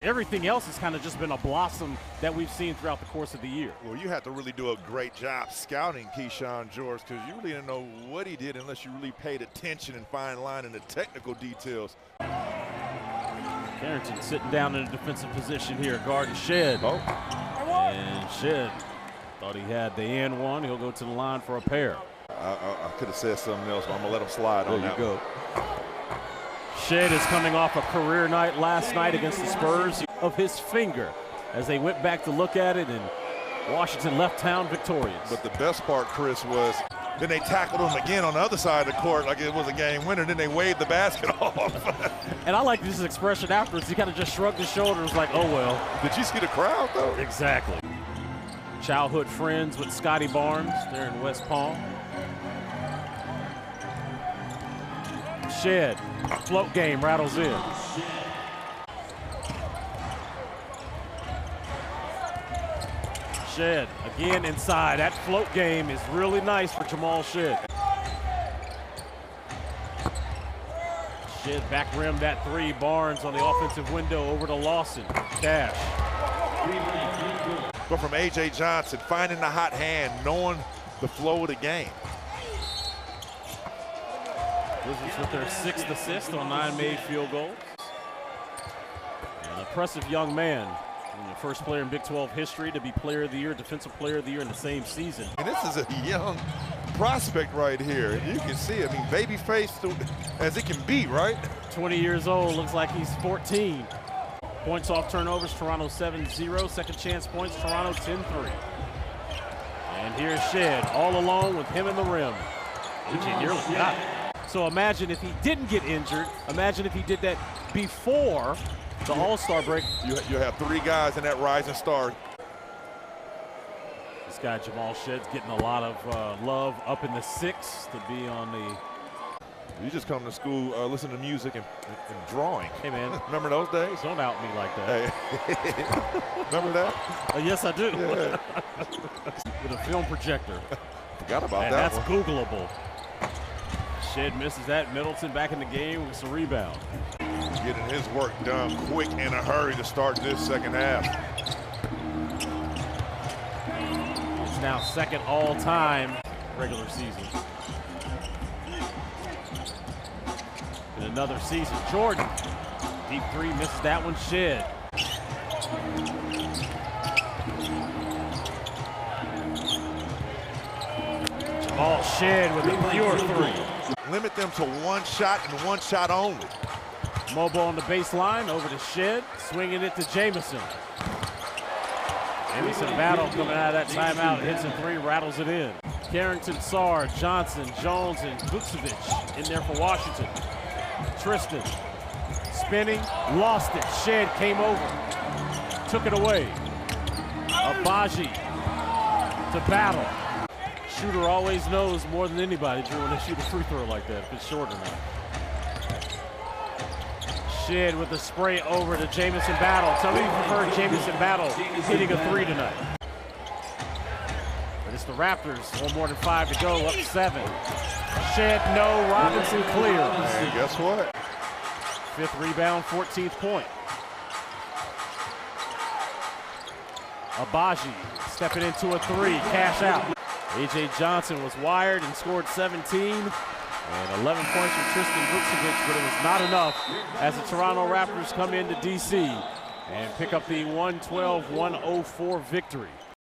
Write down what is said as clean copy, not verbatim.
Everything else has kind of just been a blossom that we've seen throughout the course of the year. Well, you have to really do a great job scouting Keyshawn George, because you really didn't know what he did unless you really paid attention and fine line in the technical details. Carrington sitting down in a defensive position here, guarding Shead. Oh. And Shead thought he had the and one. He'll go to the line for a pair. I could have said something else, but I'm going to let him slide on that. There you go. Shead is coming off a career night last night against the Spurs of his finger as they went back to look at it, and Washington left town victorious. But the best part, Chris, was then they tackled him again on the other side of the court like it was a game winner. Then they waved the basket off. And I like this expression afterwards. He kind of just shrugged his shoulders like, oh, well. Did you see the crowd, though? Exactly. Childhood friends with Scotty Barnes there in West Palm. Shead, float game, rattles in. Shead again inside. That float game is really nice for Jamal Shead. Shead back rim that three. Barnes on the offensive window over to Lawson. Cash. But from A.J. Johnson, finding the hot hand, knowing the flow of the game. Wizards with their 6th assist on 9 made field goals. An impressive young man. The first player in Big 12 history to be Player of the Year, Defensive Player of the Year in the same season. And this is a young prospect right here. And you can see it. I mean, baby face as it can be, right? 20 years old, looks like he's 14. Points off turnovers, Toronto 7-0. Second chance points, Toronto 10-3. And here's Shead all alone with him in the rim. A.J. nearly got it. So imagine if he didn't get injured. Imagine if he did that before the All-Star break. You have 3 guys in that rising star. This guy Jamal Shead's getting a lot of love up in the 6 to be on the. You just come to school, listen to music and drawing. Hey man, remember those days? Don't out me like that. Hey. Remember that? Yes, I do. Yeah. With a film projector. Forgot about and that. That's Googleable. Shead misses that. Middleton back in the game with some rebound. Getting his work done quick in a hurry to start this second half. It's now 2nd all-time regular season. In another season, Jordan. Deep 3, misses that one. Shead. Jamal Shead with a pure 3. Limit them to 1 shot and 1 shot only. Mobile on the baseline, over to Shead, swinging it to Jamison. Jamison battle coming out of that timeout, hits a 3, rattles it in. Carrington, Sarr, Johnson, Jones, and Vucevic in there for Washington. Tristan spinning, lost it. Shead came over, took it away. Abaji to battle. Shooter always knows more than anybody, Drew, when they shoot a free throw like that, if it's short or not. Shead with the spray over to Jamison Battle. Tell me you prefer Jamison Battle hitting a 3 tonight. But it's the Raptors, 1 more than 5 to go, up 7. Shead, no, Robinson clear. Hey, guess what? 5th rebound, 14th point. Abaji stepping into a 3, cash out. A.J. Johnson was wired and scored 17. And 11 points from Tristan Vucevic, but it was not enough as the Toronto Raptors come into D.C. and pick up the 112-104 victory.